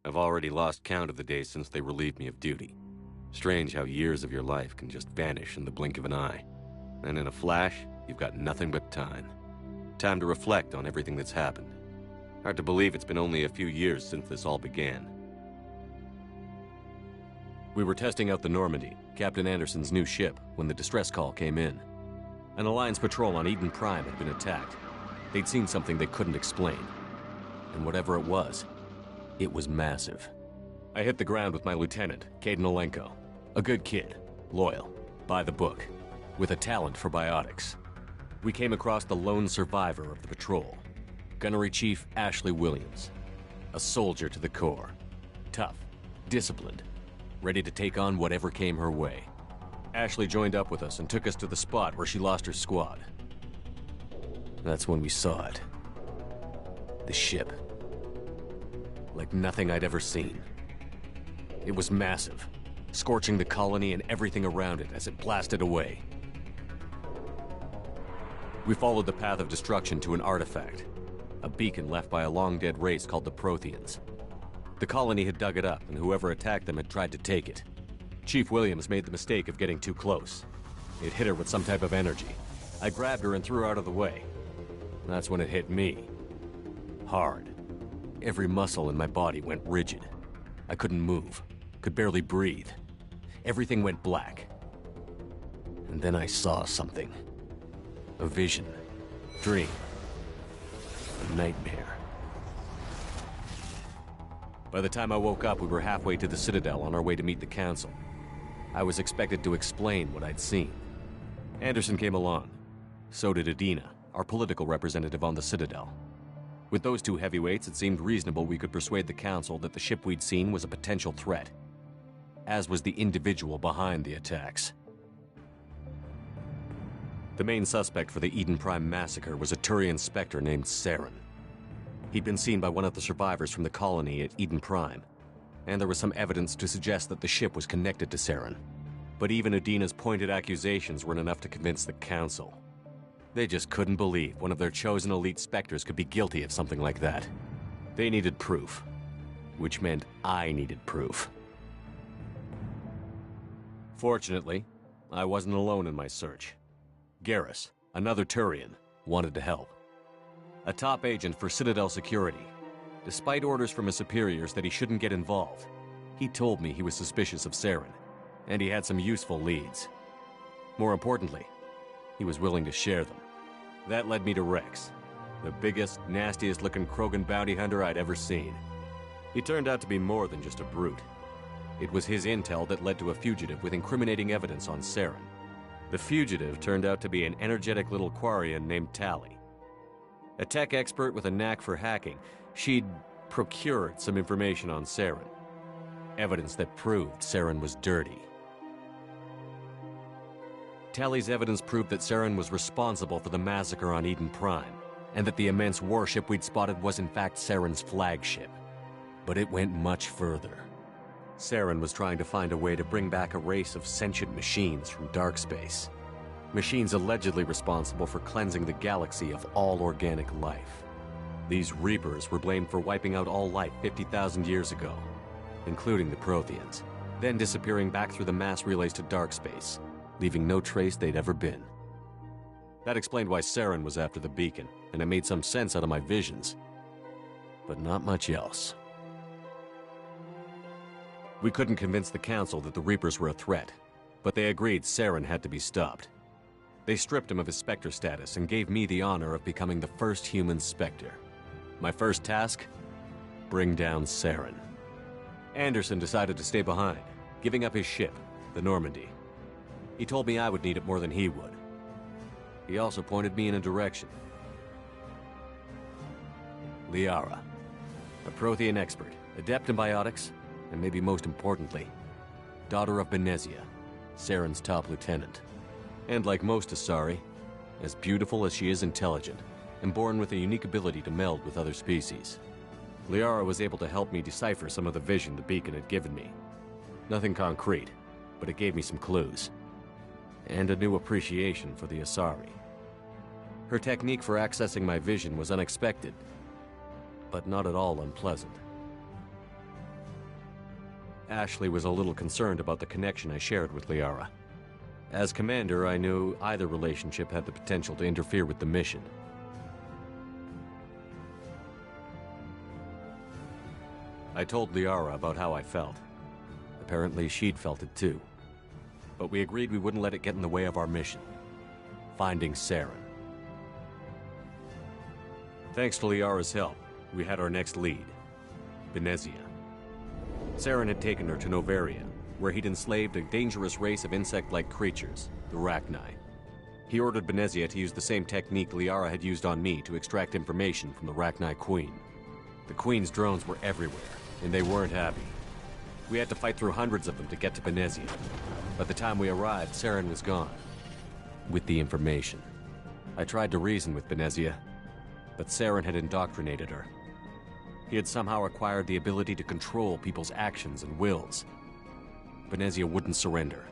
I've already lost count of the days since they relieved me of duty. Strange how years of your life can just vanish in the blink of an eye. And in a flash, you've got nothing but time. Time to reflect on everything that's happened. Hard to believe it's been only a few years since this all began. We were testing out the Normandy, Captain Anderson's new ship, when the distress call came in. An Alliance patrol on Eden Prime had been attacked. They'd seen something they couldn't explain. And whatever it was massive. I hit the ground with my lieutenant, Kaidan Olenko. A good kid, loyal, by the book, with a talent for biotics. We came across the lone survivor of the patrol, Gunnery Chief Ashley Williams. A soldier to the core. Tough, disciplined, ready to take on whatever came her way. Ashley joined up with us and took us to the spot where she lost her squad. That's when we saw it. The ship. Like nothing I'd ever seen. It was massive, scorching the colony and everything around it as it blasted away. We followed the path of destruction to an artifact, a beacon left by a long-dead race called the Protheans. The colony had dug it up, and whoever attacked them had tried to take it. Chief Williams made the mistake of getting too close. It hit her with some type of energy. I grabbed her and threw her out of the way. That's when it hit me. Hard. Every muscle in my body went rigid. I couldn't move, could barely breathe. Everything went black. And then I saw something. A vision. Dream. A nightmare. By the time I woke up, we were halfway to the Citadel on our way to meet the Council. I was expected to explain what I'd seen. Anderson came along. So did Adina, our political representative on the Citadel. With those two heavyweights, it seemed reasonable we could persuade the Council that the ship we'd seen was a potential threat, as was the individual behind the attacks. The main suspect for the Eden Prime massacre was a Turian Spectre named Saren. He'd been seen by one of the survivors from the colony at Eden Prime, and there was some evidence to suggest that the ship was connected to Saren. But even Adina's pointed accusations weren't enough to convince the Council. They just couldn't believe one of their chosen elite Spectres could be guilty of something like that. They needed proof, which meant I needed proof. Fortunately, I wasn't alone in my search. Garrus, another Turian, wanted to help. A top agent for Citadel Security. Despite orders from his superiors that he shouldn't get involved, he told me he was suspicious of Saren, and he had some useful leads. More importantly, he was willing to share them. That led me to Rex, the biggest, nastiest-looking Krogan bounty hunter I'd ever seen. He turned out to be more than just a brute. It was his intel that led to a fugitive with incriminating evidence on Saren. The fugitive turned out to be an energetic little Quarian named Tali. A tech expert with a knack for hacking, she'd procured some information on Saren. Evidence that proved Saren was dirty. Tali's evidence proved that Saren was responsible for the massacre on Eden Prime, and that the immense warship we'd spotted was in fact Saren's flagship. But it went much further. Saren was trying to find a way to bring back a race of sentient machines from dark space. Machines allegedly responsible for cleansing the galaxy of all organic life. These Reapers were blamed for wiping out all life 50,000 years ago, including the Protheans, then disappearing back through the mass relays to dark space, leaving no trace they'd ever been. That explained why Saren was after the beacon, and it made some sense out of my visions. But not much else. We couldn't convince the Council that the Reapers were a threat, but they agreed Saren had to be stopped. They stripped him of his Spectre status and gave me the honor of becoming the first human Spectre. My first task? Bring down Saren. Anderson decided to stay behind, giving up his ship, the Normandy. He told me I would need it more than he would. He also pointed me in a direction. Liara, a Prothean expert, adept in biotics, and maybe most importantly, daughter of Benezia, Saren's top lieutenant. And like most Asari, as beautiful as she is intelligent, and born with a unique ability to meld with other species. Liara was able to help me decipher some of the vision the beacon had given me. Nothing concrete, but it gave me some clues. And a new appreciation for the Asari. Her technique for accessing my vision was unexpected, but not at all unpleasant. Ashley was a little concerned about the connection I shared with Liara. As commander, I knew either relationship had the potential to interfere with the mission. I told Liara about how I felt. Apparently, she'd felt it too. But we agreed we wouldn't let it get in the way of our mission. Finding Saren. Thanks to Liara's help, we had our next lead. Benezia. Saren had taken her to Noveria, where he'd enslaved a dangerous race of insect-like creatures, the Rachni. He ordered Benezia to use the same technique Liara had used on me to extract information from the Rachni Queen. The Queen's drones were everywhere, and they weren't happy. We had to fight through hundreds of them to get to Benezia. By the time we arrived, Saren was gone. With the information. I tried to reason with Benezia, but Saren had indoctrinated her. He had somehow acquired the ability to control people's actions and wills. Benezia wouldn't surrender,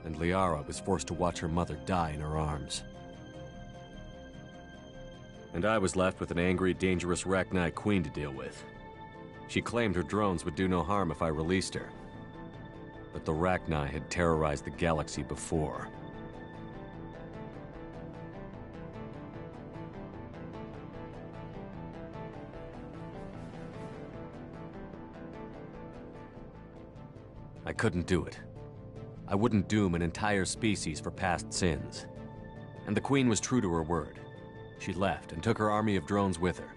and Liara was forced to watch her mother die in her arms. And I was left with an angry, dangerous Rachni Queen to deal with. She claimed her drones would do no harm if I released her. But the Rachni had terrorized the galaxy before. I couldn't do it. I wouldn't doom an entire species for past sins. And the Queen was true to her word. She left and took her army of drones with her.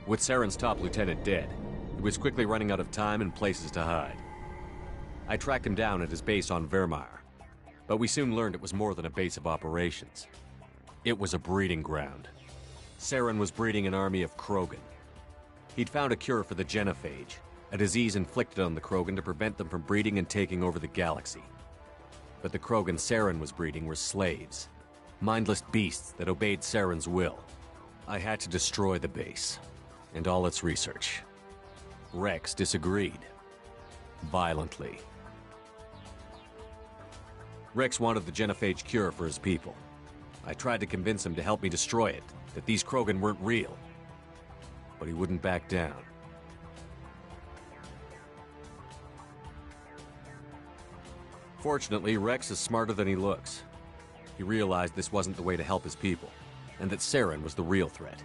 With Saren's top lieutenant dead, he was quickly running out of time and places to hide. I tracked him down at his base on Vermeer, but we soon learned it was more than a base of operations. It was a breeding ground. Saren was breeding an army of Krogan. He'd found a cure for the genophage, a disease inflicted on the Krogan to prevent them from breeding and taking over the galaxy. But the Krogan Saren was breeding were slaves, mindless beasts that obeyed Saren's will. I had to destroy the base, and all its research. Rex disagreed. Violently. Rex wanted the genophage cure for his people. I tried to convince him to help me destroy it, that these Krogan weren't real. But he wouldn't back down. Fortunately, Rex is smarter than he looks. He realized this wasn't the way to help his people, and that Saren was the real threat.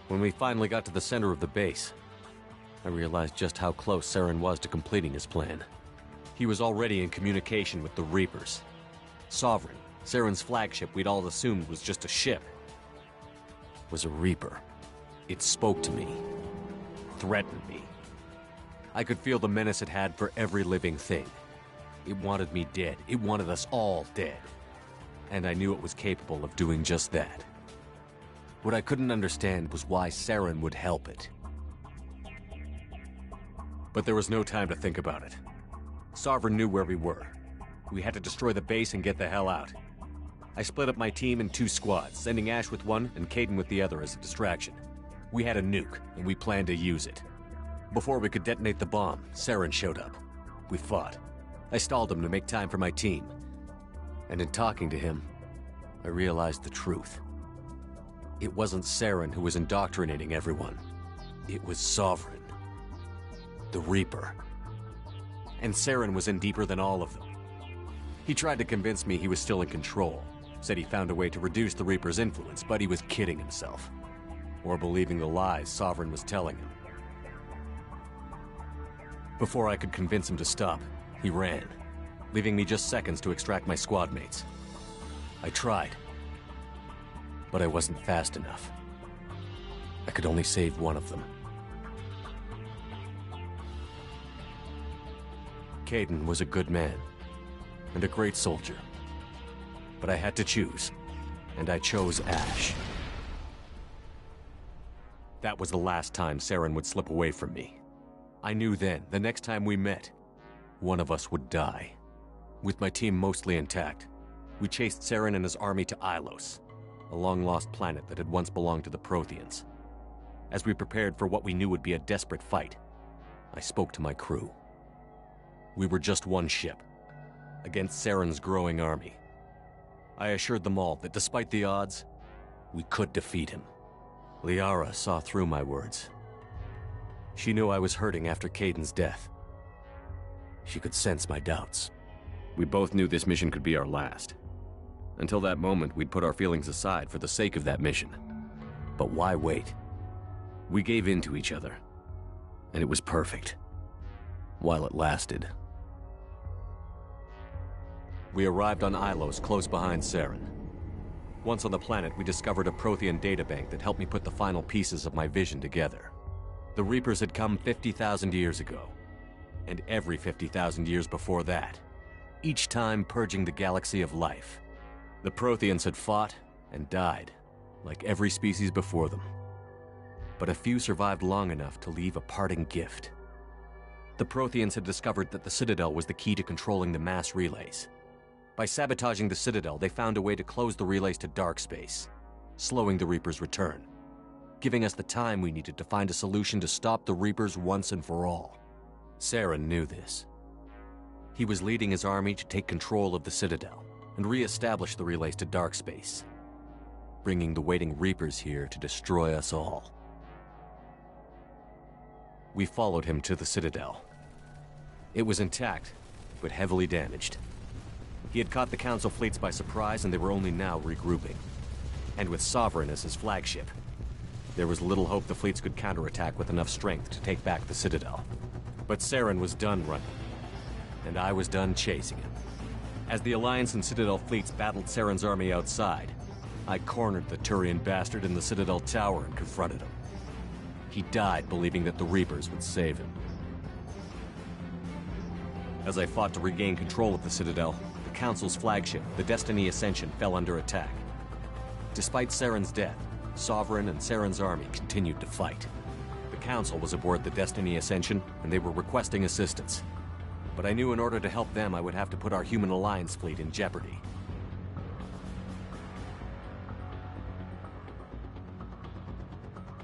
When we finally got to the center of the base, I realized just how close Saren was to completing his plan. He was already in communication with the Reapers. Sovereign, Saren's flagship we'd all assumed was just a ship, was a Reaper. It spoke to me, threatened me. I could feel the menace it had for every living thing. It wanted me dead. It wanted us all dead. And I knew it was capable of doing just that. What I couldn't understand was why Saren would help it. But there was no time to think about it. Sovereign knew where we were. We had to destroy the base and get the hell out. I split up my team in 2 squads, sending Ash with one and Kaidan with the other as a distraction. We had a nuke, and we planned to use it. Before we could detonate the bomb, Saren showed up. We fought. I stalled him to make time for my team. And in talking to him, I realized the truth. It wasn't Saren who was indoctrinating everyone. It was Sovereign. The Reaper. And Saren was in deeper than all of them. He tried to convince me he was still in control. Said he found a way to reduce the Reaper's influence, but he was kidding himself. Or believing the lies Sovereign was telling him. Before I could convince him to stop, he ran, leaving me just seconds to extract my squad mates. I tried, but I wasn't fast enough. I could only save one of them. Kaidan was a good man, and a great soldier. But I had to choose, and I chose Ash. That was the last time Saren would slip away from me. I knew then, the next time we met, one of us would die. With my team mostly intact, we chased Saren and his army to Ilos, a long-lost planet that had once belonged to the Protheans. As we prepared for what we knew would be a desperate fight, I spoke to my crew. We were just one ship, against Saren's growing army. I assured them all that despite the odds, we could defeat him. Liara saw through my words. She knew I was hurting after Kaidan's death. She could sense my doubts. We both knew this mission could be our last. Until that moment, we'd put our feelings aside for the sake of that mission. But why wait? We gave in to each other, and it was perfect. While it lasted. We arrived on Ilos, close behind Saren. Once on the planet, we discovered a Prothean databank that helped me put the final pieces of my vision together. The Reapers had come 50,000 years ago, and every 50,000 years before that, each time purging the galaxy of life. The Protheans had fought and died, like every species before them. But a few survived long enough to leave a parting gift. The Protheans had discovered that the Citadel was the key to controlling the mass relays. By sabotaging the Citadel, they found a way to close the relays to dark space, slowing the Reapers' return, giving us the time we needed to find a solution to stop the Reapers once and for all. Saren knew this. He was leading his army to take control of the Citadel and re-establish the relays to dark space, bringing the waiting Reapers here to destroy us all. We followed him to the Citadel. It was intact, but heavily damaged. He had caught the Council fleets by surprise, and they were only now regrouping. And with Sovereign as his flagship, there was little hope the fleets could counterattack with enough strength to take back the Citadel. But Saren was done running, and I was done chasing him. As the Alliance and Citadel fleets battled Saren's army outside, I cornered the Turian bastard in the Citadel tower and confronted him. He died believing that the Reapers would save him. As I fought to regain control of the Citadel, the Council's flagship, the Destiny Ascension, fell under attack. Despite Saren's death, Sovereign and Saren's army continued to fight. The Council was aboard the Destiny Ascension, and they were requesting assistance. But I knew in order to help them, I would have to put our Human Alliance fleet in jeopardy.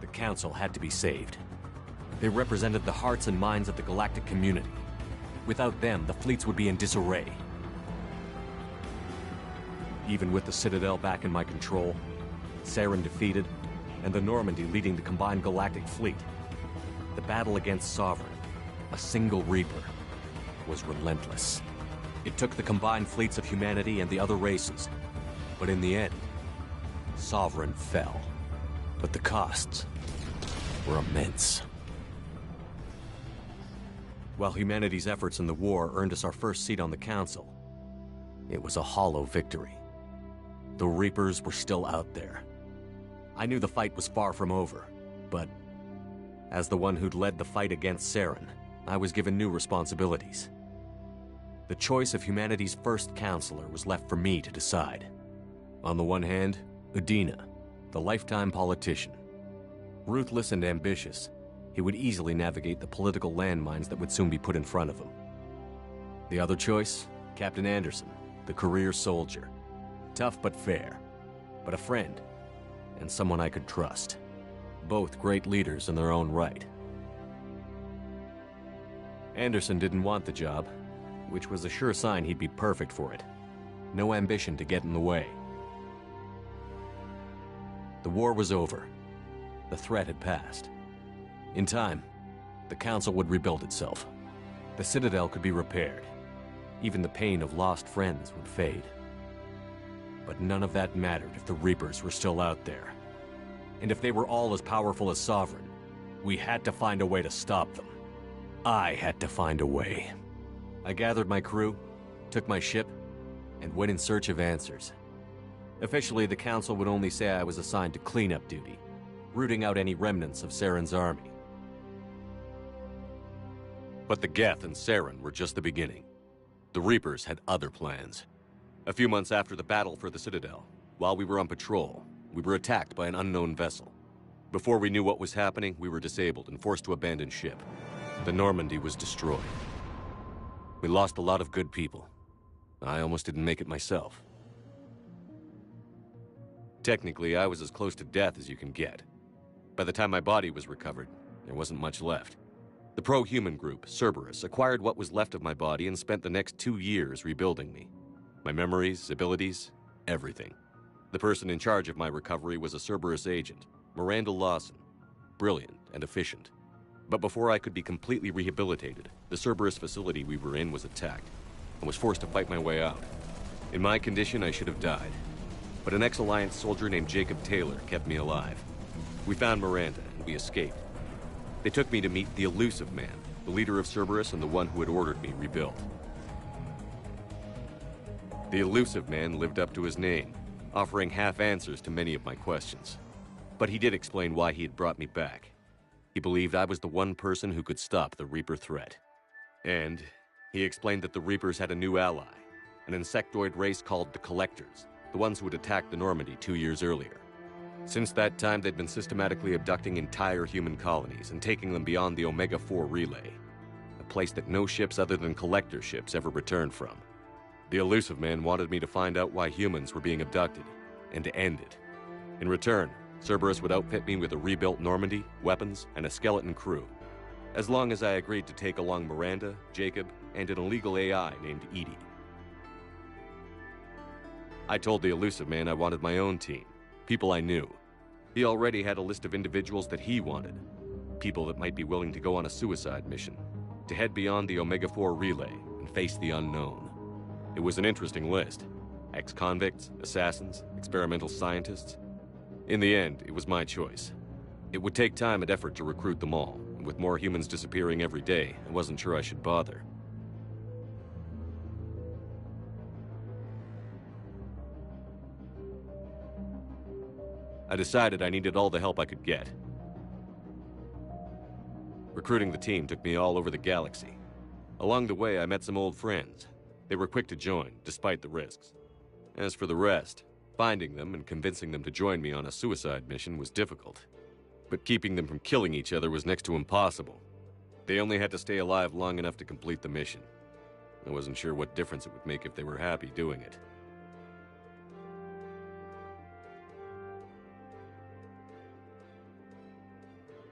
The Council had to be saved. They represented the hearts and minds of the galactic community. Without them, the fleets would be in disarray. Even with the Citadel back in my control, Saren defeated, and the Normandy leading the combined galactic fleet, the battle against Sovereign, a single Reaper, was relentless. It took the combined fleets of humanity and the other races, but in the end, Sovereign fell. But the costs were immense. While humanity's efforts in the war earned us our first seat on the Council, it was a hollow victory. The Reapers were still out there. I knew the fight was far from over, but as the one who'd led the fight against Saren, I was given new responsibilities. The choice of humanity's first counselor was left for me to decide. On the one hand, Udina, the lifetime politician. Ruthless and ambitious, he would easily navigate the political landmines that would soon be put in front of him. The other choice, Captain Anderson, the career soldier. Tough but fair, but a friend, and someone I could trust. Both great leaders in their own right. Anderson didn't want the job, which was a sure sign he'd be perfect for it. No ambition to get in the way. The war was over. The threat had passed. In time, the Council would rebuild itself. The Citadel could be repaired. Even the pain of lost friends would fade. But none of that mattered if the Reapers were still out there. And if they were all as powerful as Sovereign, we had to find a way to stop them. I had to find a way. I gathered my crew, took my ship, and went in search of answers. Officially, the Council would only say I was assigned to cleanup duty, rooting out any remnants of Saren's army. But the Geth and Saren were just the beginning. The Reapers had other plans. A few months after the battle for the Citadel, while we were on patrol, we were attacked by an unknown vessel. Before we knew what was happening, we were disabled and forced to abandon ship. The Normandy was destroyed. We lost a lot of good people. I almost didn't make it myself. Technically, I was as close to death as you can get. By the time my body was recovered, there wasn't much left. The pro-human group, Cerberus, acquired what was left of my body and spent the next 2 years rebuilding me. My memories, abilities, everything. The person in charge of my recovery was a Cerberus agent, Miranda Lawson. Brilliant and efficient. But before I could be completely rehabilitated, the Cerberus facility we were in was attacked, and was forced to fight my way out. In my condition, I should have died. But an ex-Alliance soldier named Jacob Taylor kept me alive. We found Miranda, and we escaped. They took me to meet the Illusive Man, the leader of Cerberus and the one who had ordered me rebuilt. The Illusive Man lived up to his name, offering half answers to many of my questions. But he did explain why he had brought me back. He believed I was the one person who could stop the Reaper threat. And he explained that the Reapers had a new ally, an insectoid race called the Collectors, the ones who had attacked the Normandy 2 years earlier. Since that time, they'd been systematically abducting entire human colonies and taking them beyond the Omega-4 relay, a place that no ships other than Collector ships ever returned from. The Illusive Man wanted me to find out why humans were being abducted, and to end it. In return, Cerberus would outfit me with a rebuilt Normandy, weapons, and a skeleton crew, as long as I agreed to take along Miranda, Jacob, and an illegal AI named EDI. I told the Illusive Man I wanted my own team, people I knew. He already had a list of individuals that he wanted, people that might be willing to go on a suicide mission, to head beyond the Omega-4 relay and face the unknown. It was an interesting list. Ex-convicts, assassins, experimental scientists. In the end, it was my choice. It would take time and effort to recruit them all, and with more humans disappearing every day, I wasn't sure I should bother. I decided I needed all the help I could get. Recruiting the team took me all over the galaxy. Along the way, I met some old friends. They were quick to join, despite the risks. As for the rest, finding them and convincing them to join me on a suicide mission was difficult. But keeping them from killing each other was next to impossible. They only had to stay alive long enough to complete the mission. I wasn't sure what difference it would make if they were happy doing it.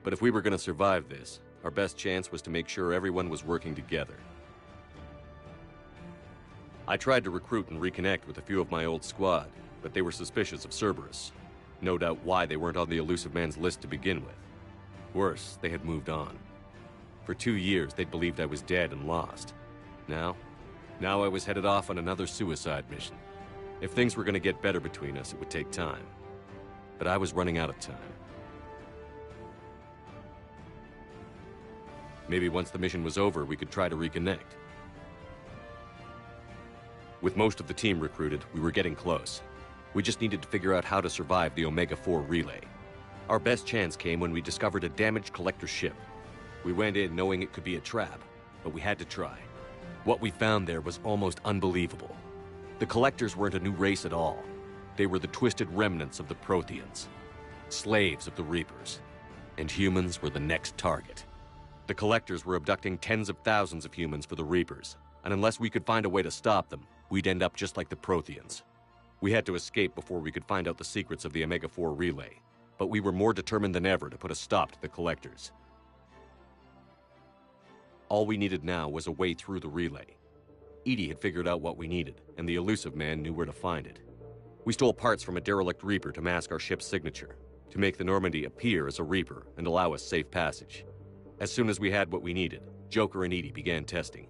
But if we were going to survive this, our best chance was to make sure everyone was working together. I tried to recruit and reconnect with a few of my old squad, but they were suspicious of Cerberus. No doubt why they weren't on the Illusive Man's list to begin with. Worse, they had moved on. For 2 years, they'd believed I was dead and lost. Now I was headed off on another suicide mission. If things were going to get better between us, it would take time. But I was running out of time. Maybe once the mission was over, we could try to reconnect. With most of the team recruited, we were getting close. We just needed to figure out how to survive the Omega-4 relay. Our best chance came when we discovered a damaged Collector ship. We went in knowing it could be a trap, but we had to try. What we found there was almost unbelievable. The Collectors weren't a new race at all. They were the twisted remnants of the Protheans, slaves of the Reapers, and humans were the next target. The Collectors were abducting tens of thousands of humans for the Reapers, and unless we could find a way to stop them, we'd end up just like the Protheans. We had to escape before we could find out the secrets of the Omega-4 relay, but we were more determined than ever to put a stop to the Collectors. All we needed now was a way through the relay. EDI had figured out what we needed, and the Illusive Man knew where to find it. We stole parts from a derelict Reaper to mask our ship's signature, to make the Normandy appear as a Reaper and allow us safe passage. As soon as we had what we needed, Joker and EDI began testing.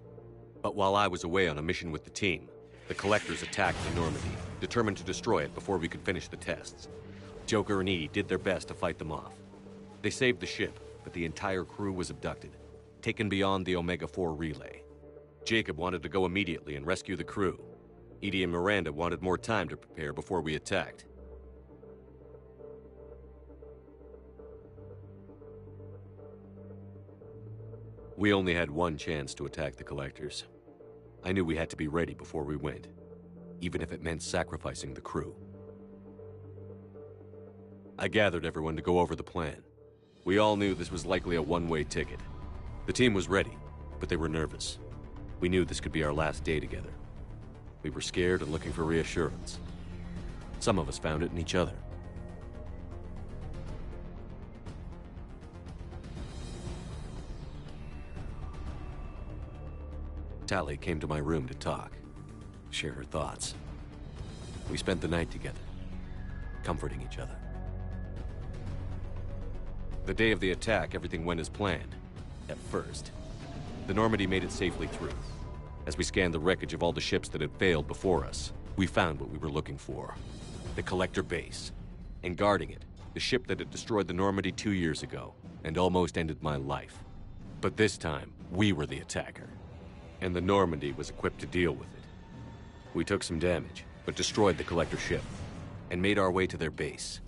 But while I was away on a mission with the team, the Collectors attacked the Normandy, determined to destroy it before we could finish the tests. Joker and EDI did their best to fight them off. They saved the ship, but the entire crew was abducted, taken beyond the Omega-4 relay. Jacob wanted to go immediately and rescue the crew. EDI and Miranda wanted more time to prepare before we attacked. We only had one chance to attack the Collectors. I knew we had to be ready before we went, even if it meant sacrificing the crew. I gathered everyone to go over the plan. We all knew this was likely a one-way ticket. The team was ready, but they were nervous. We knew this could be our last day together. We were scared and looking for reassurance. Some of us found it in each other. Tali came to my room to talk, share her thoughts. We spent the night together, comforting each other. The day of the attack, everything went as planned. at first. The Normandy made it safely through. As we scanned the wreckage of all the ships that had failed before us, we found what we were looking for. The Collector base. And guarding it, the ship that had destroyed the Normandy 2 years ago, and almost ended my life. But this time, we were the attacker. And the Normandy was equipped to deal with it. We took some damage, but destroyed the Collector ship, and made our way to their base.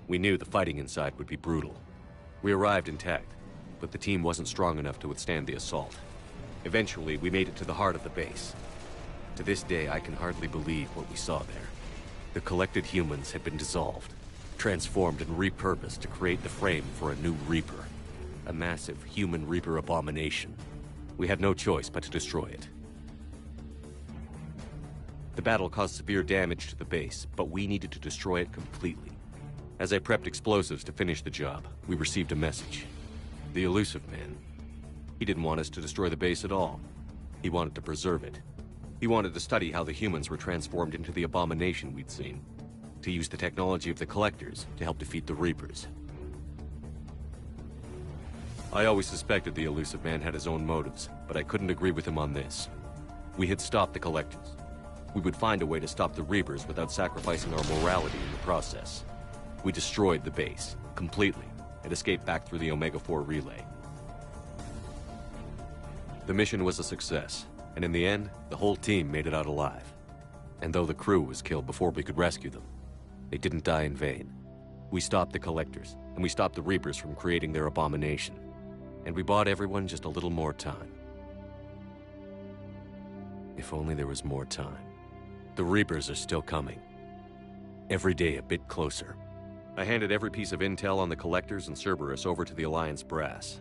We knew the fighting inside would be brutal. We arrived intact, but the team wasn't strong enough to withstand the assault. Eventually, we made it to the heart of the base. To this day, I can hardly believe what we saw there. The collected humans had been dissolved, transformed and repurposed to create the frame for a new Reaper. A massive human Reaper abomination. We had no choice but to destroy it. The battle caused severe damage to the base, but we needed to destroy it completely. As I prepped explosives to finish the job, we received a message. The Illusive Man. He didn't want us to destroy the base at all. He wanted to preserve it. He wanted to study how the humans were transformed into the abomination we'd seen. To use the technology of the Collectors to help defeat the Reapers. I always suspected the Illusive Man had his own motives, but I couldn't agree with him on this. We had stopped the Collectors. We would find a way to stop the Reapers without sacrificing our morality in the process. We destroyed the base, completely, and escaped back through the Omega-4 relay. The mission was a success, and in the end, the whole team made it out alive. And though the crew was killed before we could rescue them, they didn't die in vain. We stopped the Collectors, and we stopped the Reapers from creating their abomination. And we bought everyone just a little more time. If only there was more time. The Reapers are still coming. Every day a bit closer. I handed every piece of intel on the Collectors and Cerberus over to the Alliance brass.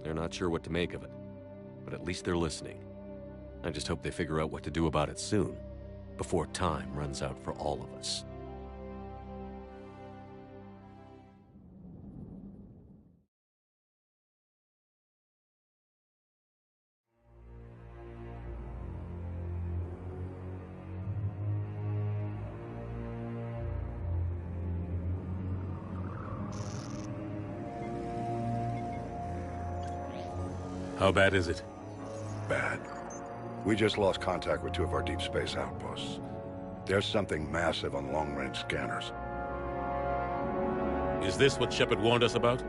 They're not sure what to make of it, but at least they're listening. I just hope they figure out what to do about it soon, before time runs out for all of us. How bad is it? Bad. We just lost contact with 2 of our deep space outposts. There's something massive on long-range scanners. Is this what Shepard warned us about?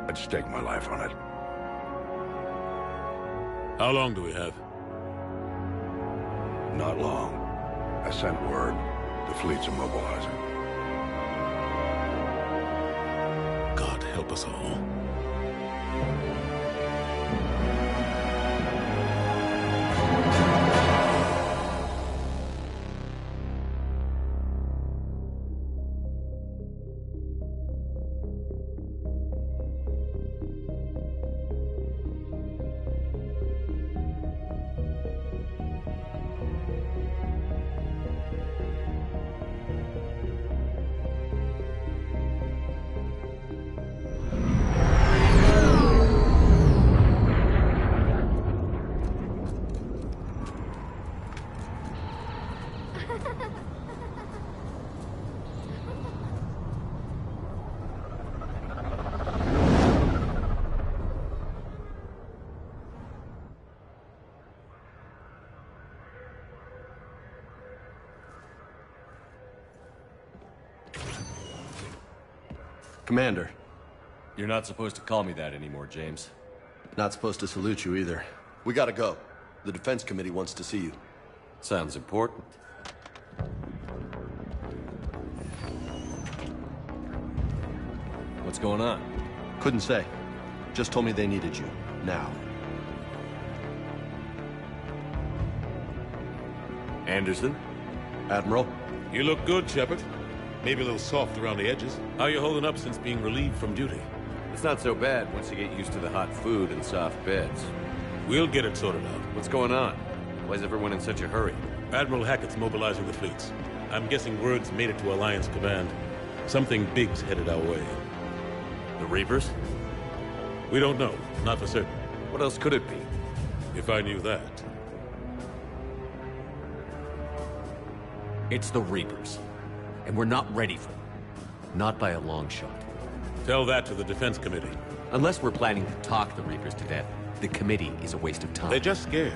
I'd stake my life on it. How long do we have? Not long. I sent word. The fleet's immobilizing. God help us all. Commander. You're not supposed to call me that anymore, James. Not supposed to salute you either. We gotta go. The Defense Committee wants to see you. Sounds important. What's going on? Couldn't say. Just told me they needed you. Now. Anderson? Admiral? You look good, Shepard. Maybe a little soft around the edges. How you holding up since being relieved from duty? It's not so bad once you get used to the hot food and soft beds. We'll get it sorted out. What's going on? Why is everyone in such a hurry? Admiral Hackett's mobilizing the fleets. I'm guessing word's made it to Alliance Command. Something big's headed our way. The Reapers? We don't know. Not for certain. What else could it be? If I knew that. It's the Reapers. And we're not ready for them. Not by a long shot. Tell that to the Defense Committee. Unless we're planning to talk the Reapers to death, the committee is a waste of time. They're just scared.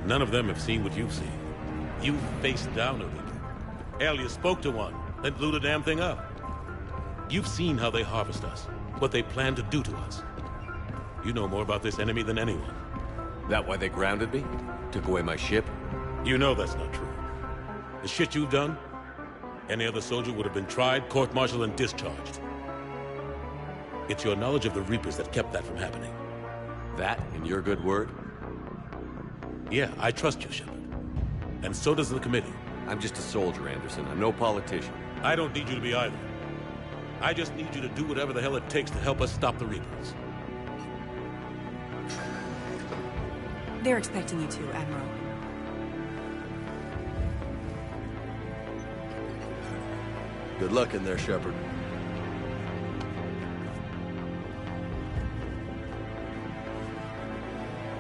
None of them have seen what you've seen. You faced down a Reaper. Hell, you spoke to one, then blew the damn thing up. You've seen how they harvest us, what they plan to do to us. You know more about this enemy than anyone. That why they grounded me? Took away my ship? You know that's not true. The shit you've done, any other soldier would have been tried, court-martialed, and discharged. It's your knowledge of the Reapers that kept that from happening. That and your good word? Yeah, I trust you, Shepard. And so does the committee. I'm just a soldier, Anderson. I'm no politician. I don't need you to be either. I just need you to do whatever the hell it takes to help us stop the Reapers. They're expecting you to, Admiral. Good luck in there, Shepard.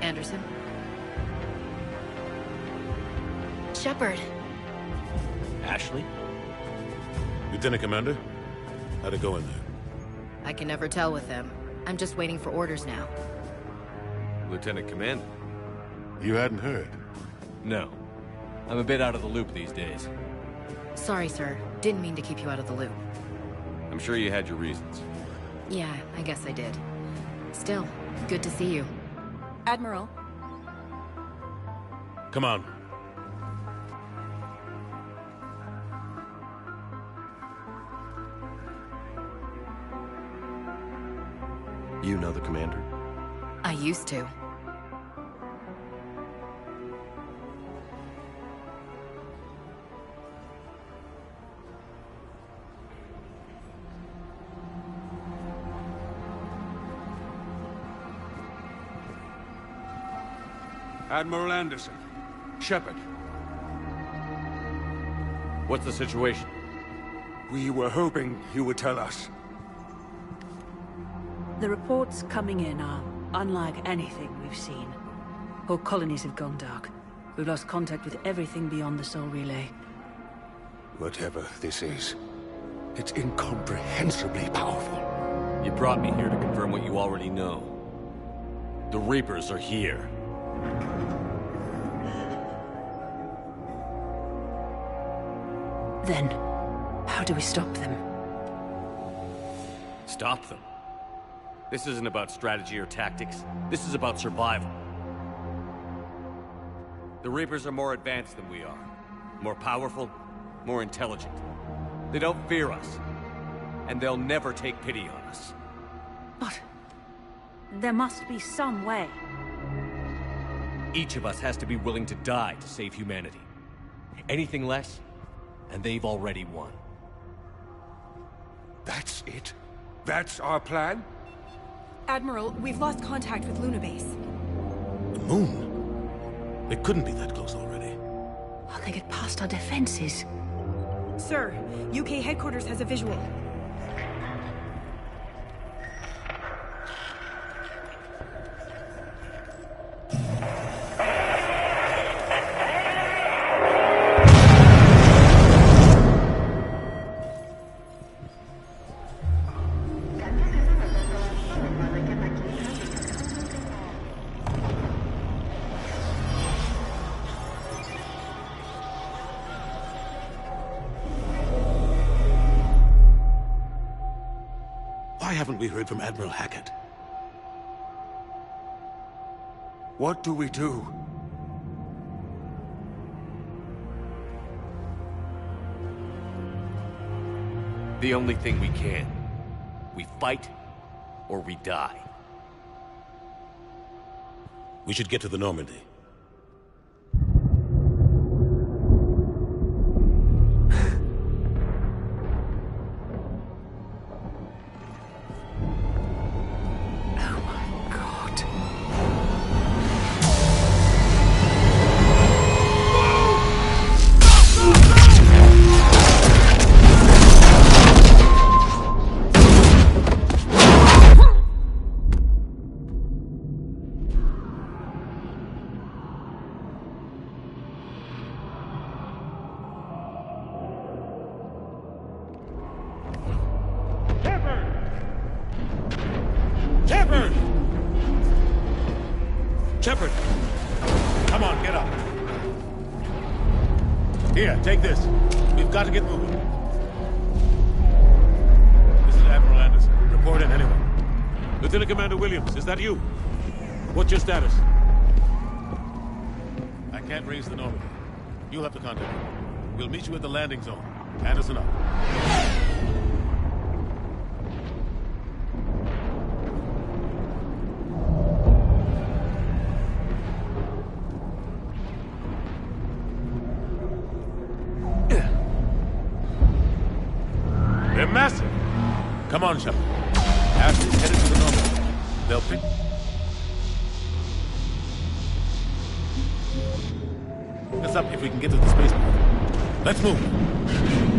Anderson? Shepard. Ashley? Lieutenant Commander, how'd it go in there? I can never tell with them. I'm just waiting for orders now. Lieutenant Commander? You hadn't heard? No. I'm a bit out of the loop these days. Sorry, sir. Didn't mean to keep you out of the loop. I'm sure you had your reasons. Yeah, I guess I did. Still, good to see you. Admiral, Come on. You know the commander? I used to. Admiral Anderson. Shepard. What's the situation? We were hoping you would tell us. The reports coming in are unlike anything we've seen. Whole colonies have gone dark. We've lost contact with everything beyond the Sol Relay. Whatever this is, it's incomprehensibly powerful. You brought me here to confirm what you already know. The Reapers are here. Then, how do we stop them? Stop them. This isn't about strategy or tactics. This is about survival. The Reapers are more advanced than we are. More powerful, more intelligent. They don't fear us. And they'll never take pity on us. But there must be some way. Each of us has to be willing to die to save humanity. Anything less, and they've already won. That's it? That's our plan? Admiral, we've lost contact with Luna Base. The moon? It couldn't be that close already. How they get past our defenses? Sir, UK headquarters has a visual. Why haven't we heard from Admiral Hackett? What do we do? The only thing we can. We fight, or we die. We should get to the Normandy. Shepard! Shepard! Come on, get up. Here, take this. We've got to get moving. This is Admiral Anderson. Report in, anyone. Lieutenant Commander Williams, is that you? What's your status? I can't raise the Normandy. You'll have to contact me. We'll meet you at the landing zone. Anderson up. They're massive. Come on, Shepard. Ash is headed to the Normandy. They'll pick... Pick us up if we can get to the spaceport. Let's move.